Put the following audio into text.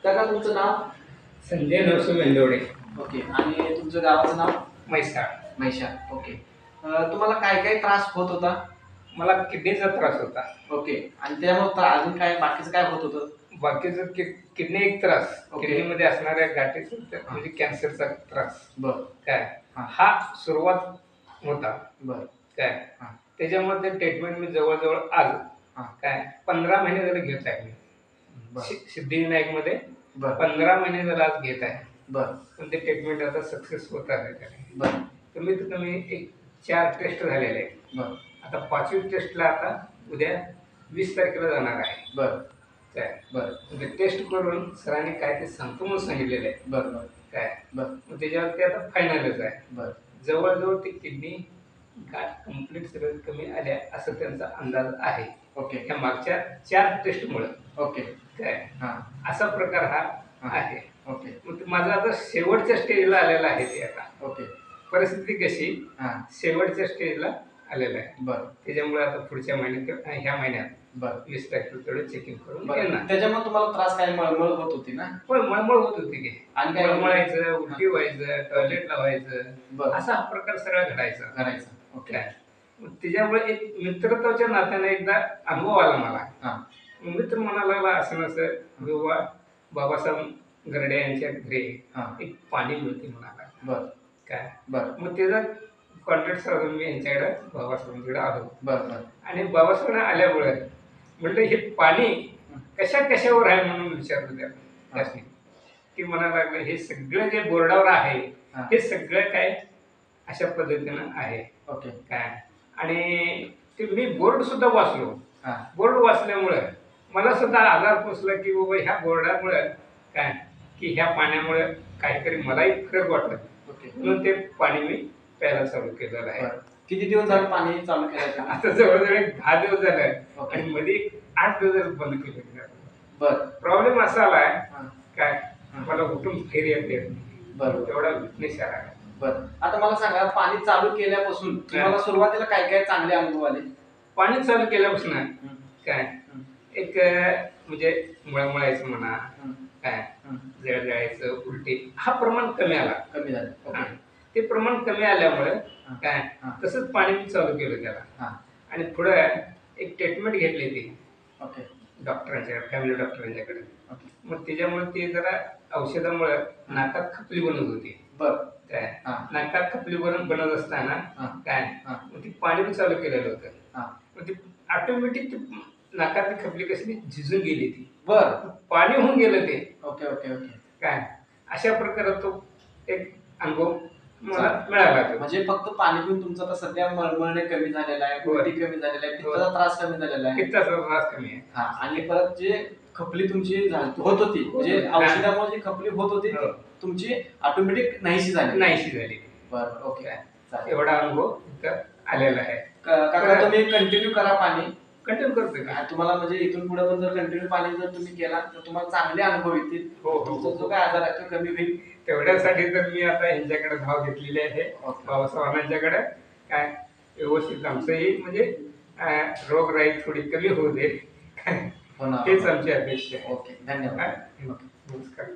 काका तुमचं नाव? संजय नरसू वेंदोडे. ओके. आणि तुमचं गावाचं नाव? म्हैसाळ. म्हैसाळ. ओके. तुम्हाला काय काय त्रास होत होता? मला किडनीचा त्रास होता. ओके. आणि त्यामुळे अजून काय बाकीचं काय होत होतं? बाकीचं किडनी एक त्रास, ओके. किडनीमध्ये असणाऱ्या गाठीचा म्हणजे कॅन्सरचा त्रास. बर. काय हा सुरुवात होता. बर. काय त्याच्यामध्ये ट्रीटमेंट मी जवळजवळ आज काय 15 महिने झाले घेत आहे मी. सिद्धिविनायकमध्ये 15 महिने झाले आज घेत आहे. बर. पण ते ट्रीटमेंट आता सक्सेस होत आहे. बर. कमीत कमी एक 4 टेस्ट झालेले आहेत. बर. आता 5वी टेस्टला आता उद्या 20 तारखेला जाणार आहे. बर. काय बर. म्हणजे टेस्ट करून सरांनी काय ते सांगतो म्हणून सांगितलेलं आहे. बर. बर. काय बर. मग त्याच्यावरती आता फायनलच आहे. बर. जवळजवळ ती किडनी गाठ कंप्लीट सगळं कमी आल्या असं त्यांचा अंदाज आहे. ओके. ह्या मागच्या 4 टेस्टमुळे. ओके. काय असा प्रकार हा आहे. ओके. मग माझा आता शेवटच्या स्टेजला आलेला आहे ते आता. ओके. परिस्थिती कशी शेवटच्या स्टेजला आलेला आहे. बरं. त्याच्यामुळे आता पुढच्या महिन्यात ह्या महिन्यात बरं 20 तारखेला तेवढं चेकिंग करून येणार. त्याच्यामुळे तुम्हाला त्रास काय मळमळ होत होती ना? पण मळमळ होत होती की आणि काय मळमळायचं, उलटी व्हायचं, टॉयलेटला व्हायचं, असा हा प्रकार सगळा घडायचा. ओके. त्याच्यामुळे एक मित्रत्वाच्या नात्याने एकदा अनुभव आला मला. मित्र म्हणाला असं नसं बाबासाहेब गरडे यांच्या घरी एक पाणी मिळते म्हणाला. बर. काय बर. मग त्याचा कॉन्टॅक्ट साधून मी यांच्याकडे बाबासाहेबांकडे आलो. बर. आणि बाबासाहेब आल्यामुळे म्हटलं हे पाणी कशावर आहे म्हणून विचारलं त्याने. की म्हणायला लागलं हे सगळं जे बोर्डावर आहे हे सगळं काय अशा पद्धतीनं आहे. ओके. काय आणि ते मी बोर्ड सुद्धा वाचलो. बोर्ड वाचल्यामुळे मला सुद्धा आधार पोचला की बाबा ह्या बोर्डामुळे काय की ह्या पाण्यामुळे काहीतरी मलाही फरक वाटत. म्हणून ते पाणी मी प्यायला चालू केलेलं आहे. किती दिवस झाले पाणी चालू केलं? आता जवळजवळ 10 दिवस झाले आणि मध्ये 8 दिवस बंद केलं. बर. प्रॉब्लेम असा आलाय काय मला उठून फेर येते. बरं. तेवढा विटनेस आला. बरं. आता मला सांगा पाणी चालू केल्यापासून तुम्हाला सुरुवातीला काय काय चांगले अनुभव आले? पाणी चालू केल्यापासून काय एक म्हणजे मळमळायचं म्हणा, काय जळजळायचं, उलटी हा प्रमाण कमी झालं. ते प्रमाण कमी आल्यामुळे काय तसंच पाणी मी चालू केलं त्याला. आणि पुढं एक ट्रीटमेंट घेतली ती डॉक्टरांच्याकडे, फॅमिली डॉक्टरांच्याकडे. मग त्याच्यामुळे ते जरा औषधामुळे नाकात खपली बनत होती. काय नाकात खपली बनत असताना काय मग ती पाणी पण चालू केलेलं होतं. मग ती ऑटोमॅटिक नाकातली खपली कसली झिजून गेली ती. पाणी होऊन गेलं ते. ओके. ओके. ओके. काय अशा प्रकारात तो एक अनुभव मला मिळाला. म्हणजे फक्त पाणी पिऊन तुमचं आता सध्या मळमळणे कमी झालेला आहे, उलटी कमी झालेला आहे, पित्ताचा त्रास कमी झालेला आहे. पित्ताचा त्रास कमी आहे. आणि परत जे खपली तुमची होत होती म्हणजे औषधामुळे जी खपली होत होती तुमची ऑटोमॅटिक नाहीशी झाली. बरं. ओके. एवढा अनुभव आलेला आहे. काका तुम्ही कंटिन्यू करा पाणी. कंटिन्यू करतोय का तुम्हाला म्हणजे इथून पुढे पण जर कंटिन्यू पाणी जर तुम्ही केला तर तुम्हाला चांगले अनुभव येतील. तुमचा जो काय आजार आहे तो कमी होईल. तेवढ्यासाठी तर मी आता यांच्याकडे धाव घेतलेली आहे बाबासाहेबांच्याकडे. काय व्यवस्थित आमचंही म्हणजे रोगराई थोडी कमी होऊ दे हेच आमची अपेक्षा आहे. ओके. धन्यवाद. नमस्कार.